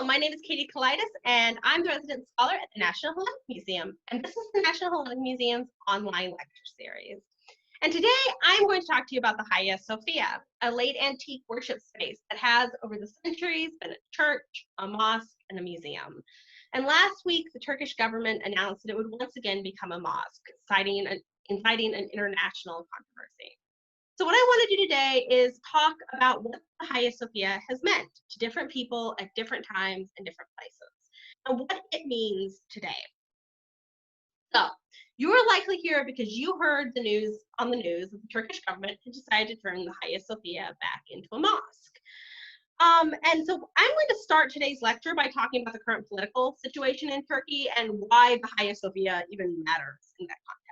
Hello, my name is Katherine Kelaidis, and I'm the resident scholar at the National Hellenic Museum, and this is the National Hellenic Museum's online lecture series. And today I'm going to talk to you about the Hagia Sophia, a late antique worship space that has, over the centuries, been a church, a mosque, and a museum. And last week, the Turkish government announced that it would once again become a mosque, inciting an international controversy. So what I want to do today is talk about what the Hagia Sophia has meant to different people at different times and different places, and what it means today. So you are likely here because you heard the news on the news that the Turkish government had decided to turn the Hagia Sophia back into a mosque. And so I'm going to start today's lecture by talking about the current political situation in Turkey and why the Hagia Sophia even matters in that context.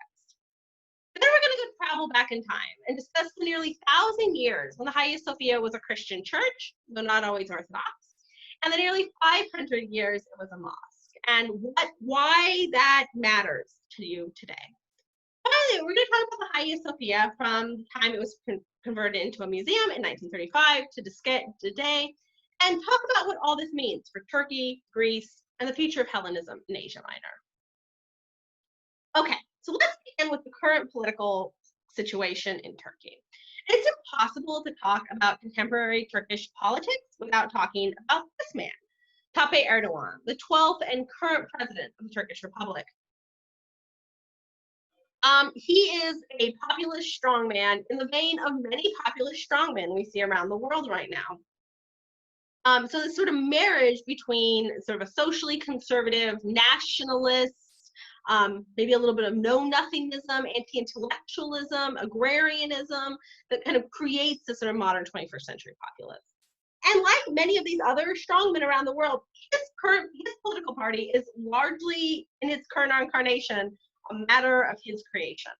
Then we're going to travel back in time and discuss the nearly 1,000 years when the Hagia Sophia was a Christian church, though not always Orthodox, and the nearly 500 years it was a mosque, and why that matters to you today. Finally, we're going to talk about the Hagia Sophia from the time it was converted into a museum in 1935 to today, and talk about what all this means for Turkey, Greece, and the future of Hellenism in Asia Minor. Okay, so let's begin with the current political situation in Turkey. It's impossible to talk about contemporary Turkish politics without talking about this man, Tayyip Erdogan, the 12th and current president of the Turkish Republic. He is a populist strongman in the vein of many populist strongmen we see around the world right now. So this sort of marriage between sort of a socially conservative nationalist, maybe a little bit of know-nothingism, anti-intellectualism, agrarianism, that kind of creates this sort of modern 21st century populace. And like many of these other strongmen around the world, his political party is largely, in its current incarnation, a matter of his creation.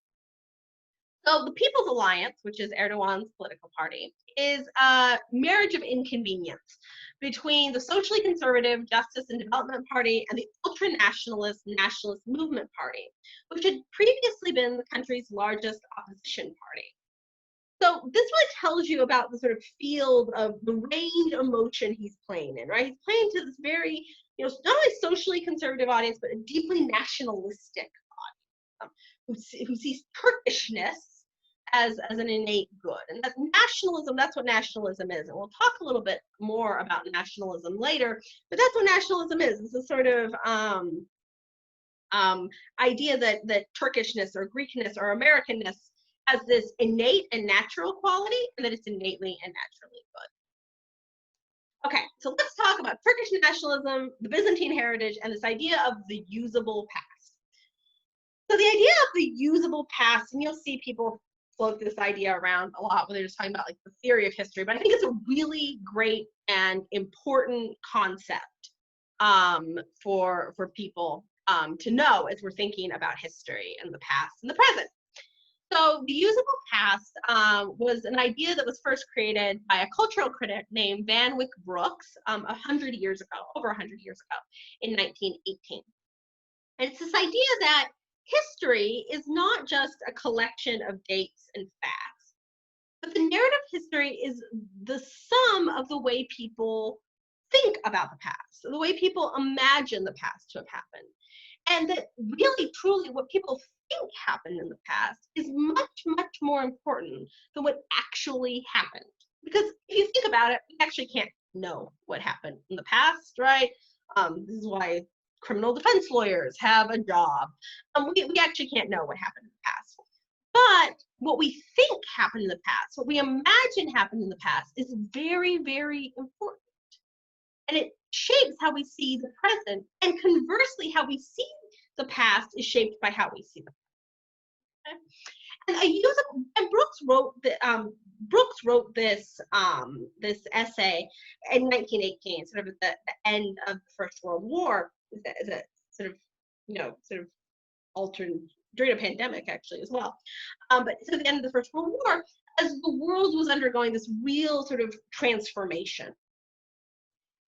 So the People's Alliance, which is Erdogan's political party, is a marriage of inconvenience between the socially conservative Justice and Development Party and the ultra-nationalist Nationalist Movement Party, which had previously been the country's largest opposition party. So this really tells you about the sort of field of the range of motion he's playing in, right? He's playing to this very, not only socially conservative audience, but a deeply nationalistic audience who sees Turkishness as an innate good. And that's nationalism, that's what nationalism is. And we'll talk a little bit more about nationalism later, but that's what nationalism is. It's a sort of idea that Turkishness or Greekness or Americanness has this innate and natural quality, and that it's innately and naturally good. Okay, so let's talk about Turkish nationalism, the Byzantine heritage, and this idea of the usable past. So the idea of the usable past, and you'll see people float this idea around a lot when they're just talking about like the theory of history, but I think it's a really great and important concept for people to know as we're thinking about history and the past and the present. So the usable past was an idea that was first created by a cultural critic named Van Wyck Brooks 100 years ago, over 100 years ago, in 1918. And it's this idea that history is not just a collection of dates and facts, but the narrative history is the sum of the way people think about the past, the way people imagine the past to have happened. And that really, truly, what people think happened in the past is much, much more important than what actually happened. Because if you think about it, we actually can't know what happened in the past, right? This is why criminal defense lawyers have a job. We actually can't know what happened in the past. But what we think happened in the past, what we imagine happened in the past, is very, very important. And it shapes how we see the present, and conversely, how we see the past is shaped by how we see the present. Okay? And Brooks wrote this essay in 1918, sort of at the end of the First World War, as a sort of alternate during a pandemic actually as well. But so at the end of the First World War, as the world was undergoing this real sort of transformation.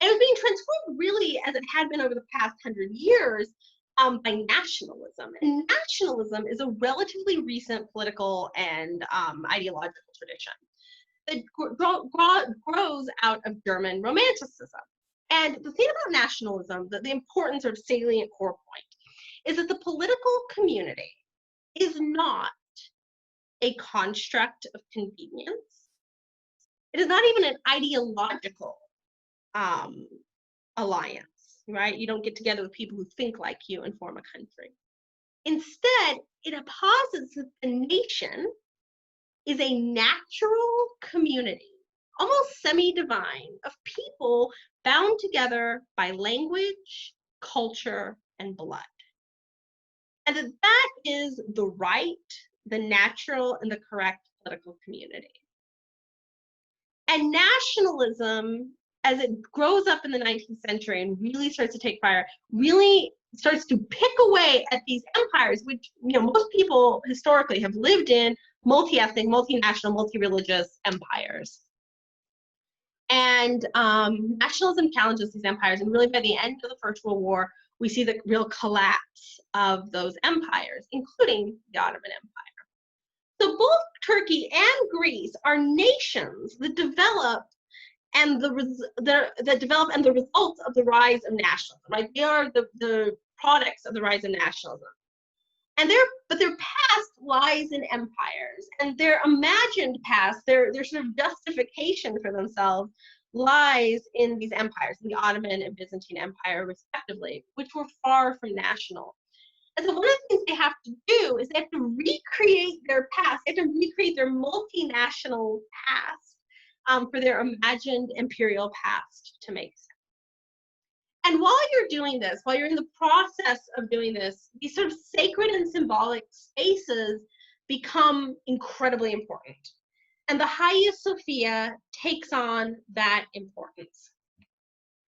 And it was being transformed really as it had been over the past 100 years by nationalism. And nationalism is a relatively recent political and ideological tradition that grows out of German Romanticism. And the thing about nationalism, the important sort of salient core point, is that the political community is not a construct of convenience. It is not even an ideological alliance, right? You don't get together with people who think like you and form a country. Instead, it posits that the nation is a natural community, almost semi-divine, of people bound together by language, culture, and blood. And that is the right, the natural, and the correct political community. And nationalism, as it grows up in the 19th century and really starts to take fire, really starts to pick away at these empires, which most people historically have lived in multi-ethnic, multinational, multi-religious empires. And nationalism challenges these empires, and really by the end of the First World War, we see the real collapse of those empires, including the Ottoman Empire. So both Turkey and Greece are nations that develop and the results of the rise of nationalism, right? They are the products of the rise of nationalism. And but their past lies in empires, and their imagined past, their sort of justification for themselves lies in these empires, the Ottoman and Byzantine Empire, respectively, which were far from national. And so one of the things they have to do is they have to recreate their past. They have to recreate their multinational past for their imagined imperial past to make sense. And while you're doing this, while you're in the process of doing this, these sort of sacred and symbolic spaces become incredibly important. And the Hagia Sophia takes on that importance.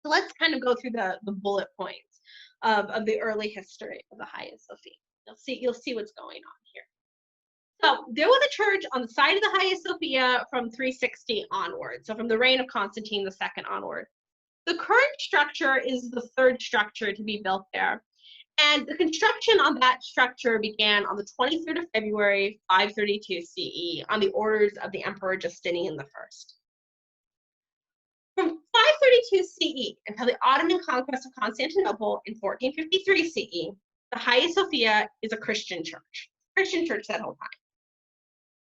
So let's kind of go through the bullet points of the early history of the Hagia Sophia. You'll see what's going on here. So there was a church on the side of the Hagia Sophia from 360 onward, so from the reign of Constantine II onward. The current structure is the third structure to be built there. And the construction on that structure began on the 23rd of February, 532 CE, on the orders of the Emperor Justinian I. From 532 CE until the Ottoman conquest of Constantinople in 1453 CE, the Hagia Sophia is a Christian church. Christian church that whole time.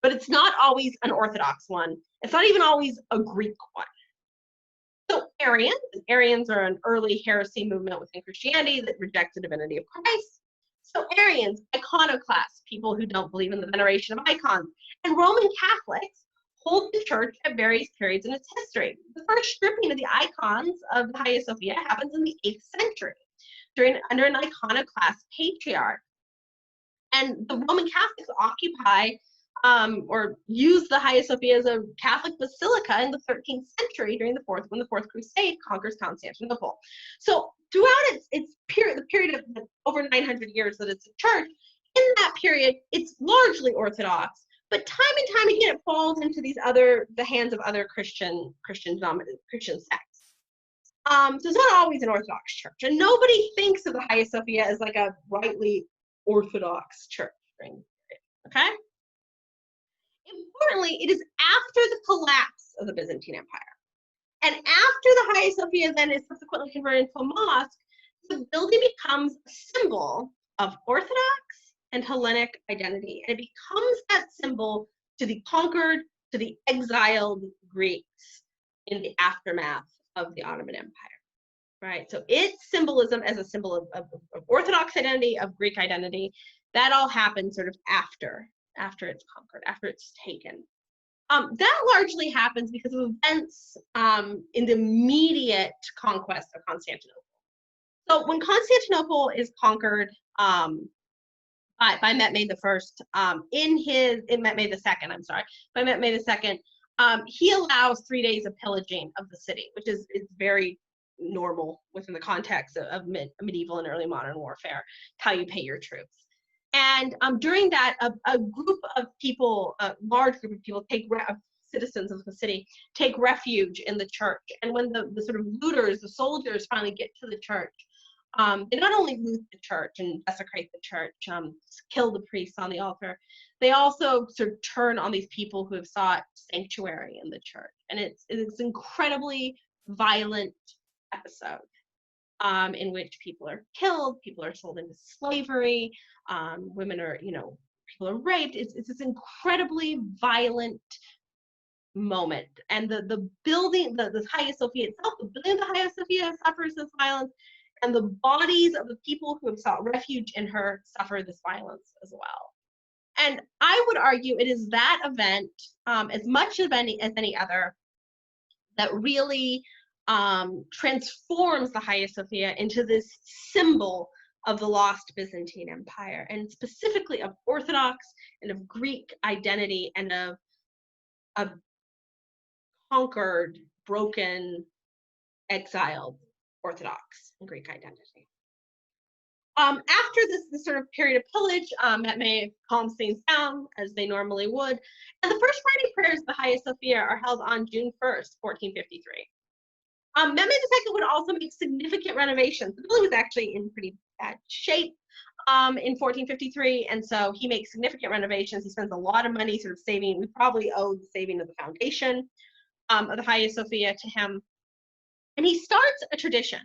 But it's not always an Orthodox one. It's not even always a Greek one. So Arians are an early heresy movement within Christianity that rejects the divinity of Christ. So Arians, iconoclasts, people who don't believe in the veneration of icons, and Roman Catholics hold the church at various periods in its history. The first stripping of the icons of the Hagia Sophia happens in the 8th century, under an iconoclast patriarch. And the Roman Catholics occupy or used the Hagia Sophia as a Catholic basilica in the 13th century when the Fourth Crusade conquers Constantinople. So throughout its period, the period of over 900 years that it's a church, in that period, it's largely Orthodox, but time and time again, it falls into the hands of other Christian sects. So it's not always an Orthodox church, and nobody thinks of the Hagia Sophia as like a rightly Orthodox church during the period, okay? Importantly, it is after the collapse of the Byzantine Empire. And after the Hagia Sophia then is subsequently converted into a mosque, the building becomes a symbol of Orthodox and Hellenic identity. And it becomes that symbol to the conquered, to the exiled Greeks in the aftermath of the Ottoman Empire, right? So its symbolism as a symbol of Orthodox identity, of Greek identity, that all happens sort of after it's conquered, after it's taken. That largely happens because of events in the immediate conquest of Constantinople. So when Constantinople is conquered by Mehmed I, Mehmed II, I'm sorry, by Mehmed II, he allows 3 days of pillaging of the city, which is very normal within the context of medieval and early modern warfare, how you pay your troops. And during that, a group of people, a large group of people, citizens of the city, take refuge in the church. And when the sort of looters, the soldiers, finally get to the church, they not only loot the church and desecrate the church, kill the priests on the altar, they also sort of turn on these people who have sought sanctuary in the church. And it's incredibly violent episode in which people are killed, people are sold into slavery, women are, people are raped. It's this incredibly violent moment. And the building, the Hagia Sophia itself, the building of the Hagia Sophia suffers this violence, and the bodies of the people who have sought refuge in her suffer this violence as well. And I would argue it is that event, as much as any other, that really transforms the Hagia Sophia into this symbol of the lost Byzantine Empire, and specifically of Orthodox and of Greek identity and of a conquered, broken, exiled Orthodox and Greek identity. After this sort of period of pillage, that may calm things down as they normally would, and the first Friday prayers of the Hagia Sophia are held on June 1st, 1453. Mehmed II would also make significant renovations. The building was actually in pretty bad shape in 1453, and so he makes significant renovations. He spends a lot of money sort of saving. We probably owe the saving of the foundation of the Hagia Sophia to him. And he starts a tradition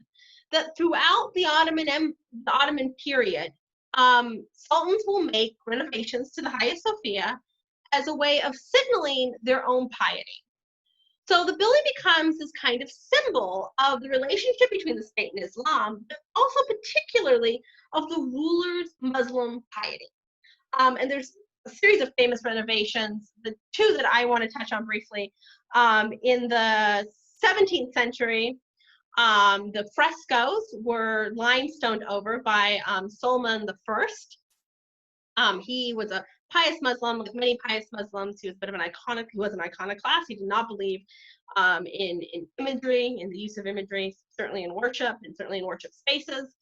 that throughout the Ottoman period, sultans will make renovations to the Hagia Sophia as a way of signaling their own piety. So the building becomes this kind of symbol of the relationship between the state and Islam, but also particularly of the ruler's Muslim piety. And there's a series of famous renovations. The two that I want to touch on briefly, in the 17th century, the frescoes were limestoned over by Solomon I. He was a pious Muslim, like many pious Muslims. He was a bit of an iconoclast. He did not believe in imagery, in the use of imagery, certainly in worship, and certainly in worship spaces.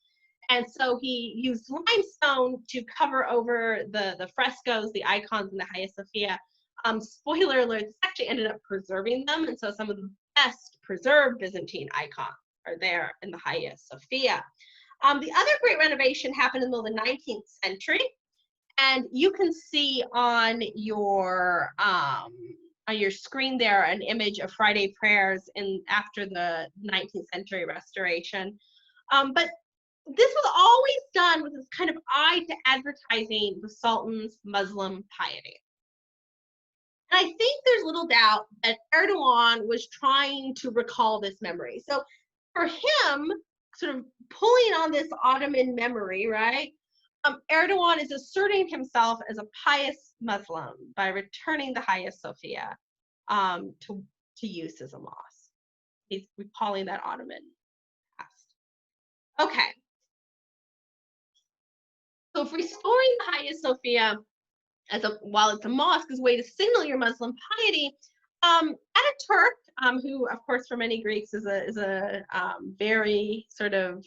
And so he used limestone to cover over the frescoes, the icons in the Hagia Sophia. Spoiler alert, this actually ended up preserving them, and so some of the best preserved Byzantine icons are there in the Hagia Sophia. The other great renovation happened in the middle of the 19th century, and you can see on your screen there an image of Friday prayers after the 19th century restoration. But this was always done with this kind of eye to advertising the Sultan's Muslim piety. And I think there's little doubt that Erdogan was trying to recall this memory. So for him, sort of pulling on this Ottoman memory, right, Erdogan is asserting himself as a pious Muslim by returning the Hagia Sophia to use as a mosque. He's recalling that Ottoman past. Okay. So if restoring the Hagia Sophia while it's a mosque is a way to signal your Muslim piety, Ataturk, who of course for many Greeks is a very sort of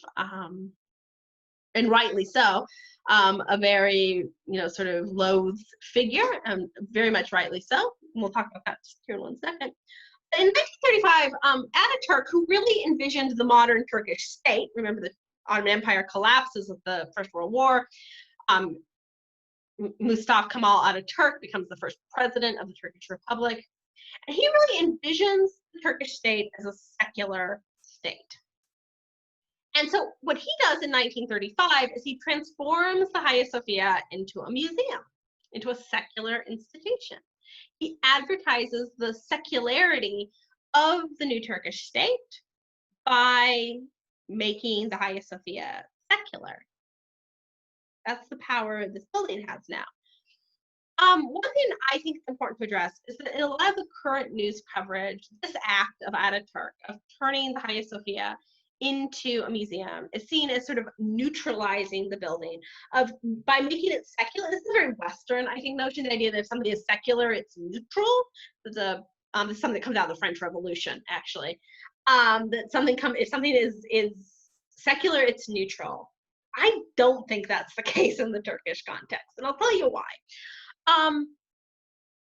and rightly so, a very sort of loathed figure, very much rightly so. And we'll talk about that here in 1 second. In 1935, Ataturk, who really envisioned the modern Turkish state, remember the Ottoman Empire collapses with the First World War. Mustafa Kemal Ataturk becomes the first president of the Turkish Republic. And he really envisions the Turkish state as a secular state. And so what he does in 1935 is he transforms the Hagia Sophia into a museum, into a secular institution. He advertises the secularity of the new Turkish state by making the Hagia Sophia secular. That's the power this building has now. One thing I think is important to address is that in a lot of the current news coverage, this act of Ataturk, of turning the Hagia Sophia into a museum, is seen as sort of neutralizing the building by making it secular. This is a very Western, I think, notion, the idea that if something is secular, it's neutral. This is something that comes out of the French Revolution, actually. That if something is secular, it's neutral. I don't think that's the case in the Turkish context, and I'll tell you why.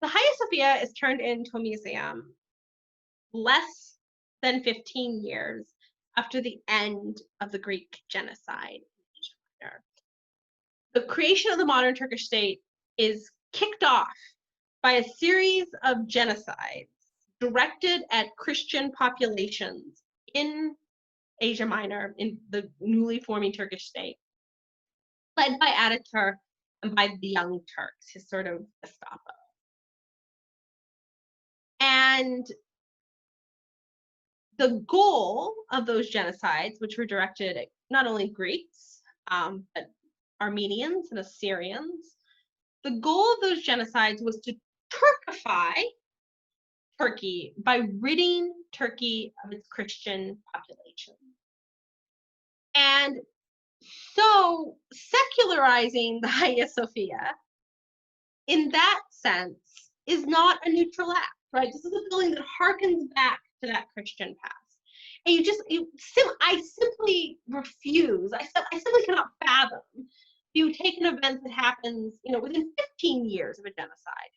The Hagia Sophia is turned into a museum less than 15 years after the end of the Greek genocide. The creation of the modern Turkish state is kicked off by a series of genocides directed at Christian populations in Asia Minor, in the newly forming Turkish state, led by Ataturk and by the Young Turks, his sort of Gestapo. And the goal of those genocides, which were directed at not only Greeks, but Armenians and Assyrians, the goal of those genocides was to Turkify Turkey by ridding Turkey of its Christian population. And so secularizing the Hagia Sophia, in that sense, is not a neutral act, right? This is a building that harkens back to that Christian past. And I simply refuse, I simply cannot fathom you take an event that happens, within 15 years of a genocide.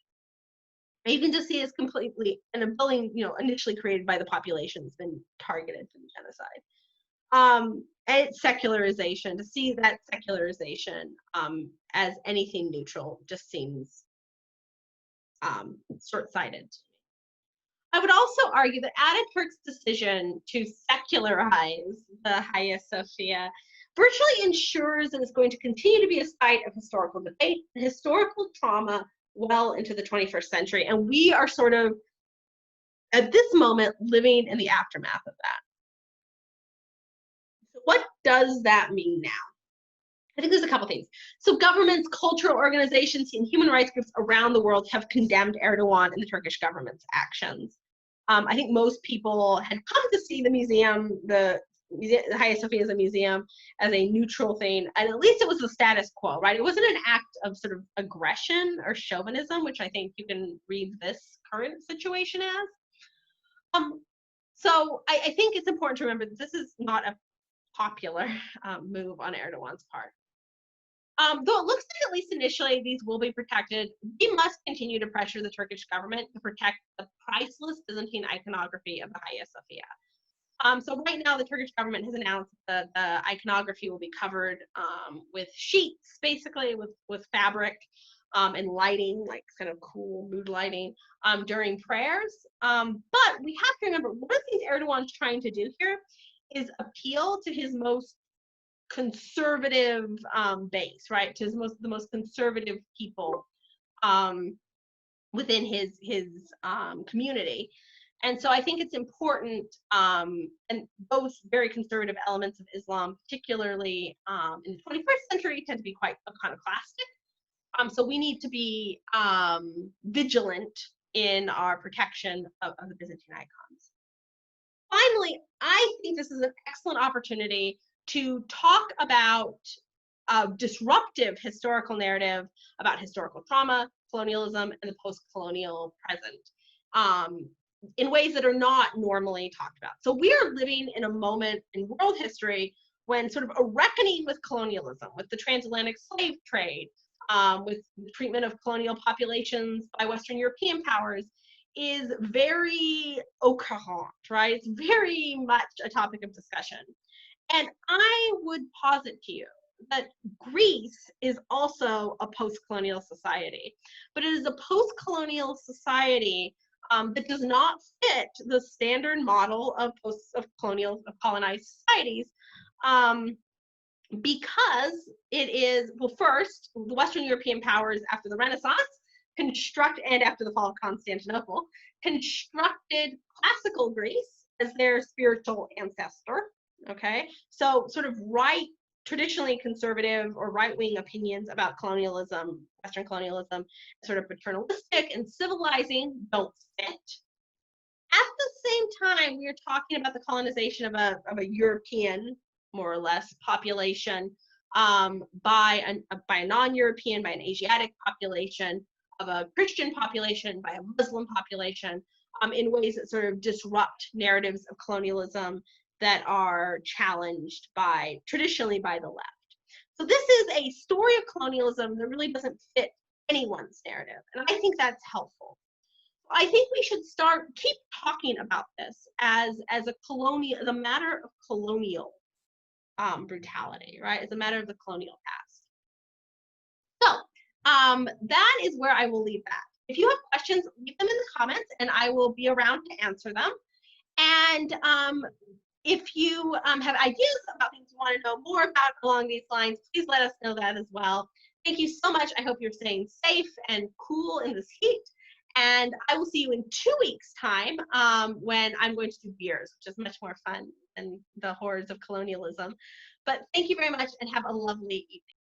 And you can just see it's completely, and a building, initially created by the population has been targeted for the genocide. And it's secularization. To see that secularization as anything neutral just seems short-sighted. I would also argue that Ataturk's decision to secularize the Hagia Sophia virtually ensures that it's going to continue to be a site of historical debate and historical trauma well into the 21st century. And we are sort of, at this moment, living in the aftermath of that. So what does that mean now? I think there's a couple things. So governments, cultural organizations, and human rights groups around the world have condemned Erdogan and the Turkish government's actions. I think most people had come to see the museum, the Hagia Sophia as a museum, as a neutral thing, and at least it was the status quo, right? It wasn't an act of sort of aggression or chauvinism, which I think you can read this current situation as. So I think it's important to remember that this is not a popular move on Erdogan's part. Though it looks like, at least initially, these will be protected, we must continue to pressure the Turkish government to protect the priceless Byzantine iconography of the Hagia Sophia. So right now, the Turkish government has announced that the iconography will be covered with sheets, basically, with fabric and lighting, like kind of cool mood lighting during prayers. But we have to remember, one of the things Erdogan's trying to do here is appeal to his most conservative base, right? To the most conservative people within his community. And so I think it's important, and those very conservative elements of Islam, particularly in the 21st century, tend to be quite iconoclastic. So we need to be vigilant in our protection of the Byzantine icons. Finally, I think this is an excellent opportunity to talk about a disruptive historical narrative about historical trauma, colonialism, and the post-colonial present in ways that are not normally talked about. So we are living in a moment in world history when sort of a reckoning with colonialism, with the transatlantic slave trade, with the treatment of colonial populations by Western European powers, is very au courant, right? It's very much a topic of discussion. And I would posit to you that Greece is also a post-colonial society, but it is a post-colonial society that does not fit the standard model of colonized societies, because it is, well, first, the Western European powers after the Renaissance and after the fall of Constantinople, constructed classical Greece as their spiritual ancestor. Okay, so sort of traditionally conservative or right-wing opinions about colonialism, Western colonialism, sort of paternalistic and civilizing, don't fit. At the same time, we are talking about the colonization of a European, more or less, population by a non-European, by an Asiatic population, of a Christian population, by a Muslim population, in ways that sort of disrupt narratives of colonialism that are challenged traditionally by the left. So this is a story of colonialism that really doesn't fit anyone's narrative, and I think that's helpful. I think we should keep talking about this as a matter of colonial brutality, right? As a matter of the colonial past. So that is where I will leave that. If you have questions, leave them in the comments, and I will be around to answer them. And If you have ideas about things you want to know more about along these lines, please let us know that as well. Thank you so much. I hope you're staying safe and cool in this heat. And I will see you in 2 weeks' time when I'm going to do beers, which is much more fun than the horrors of colonialism. But thank you very much and have a lovely evening.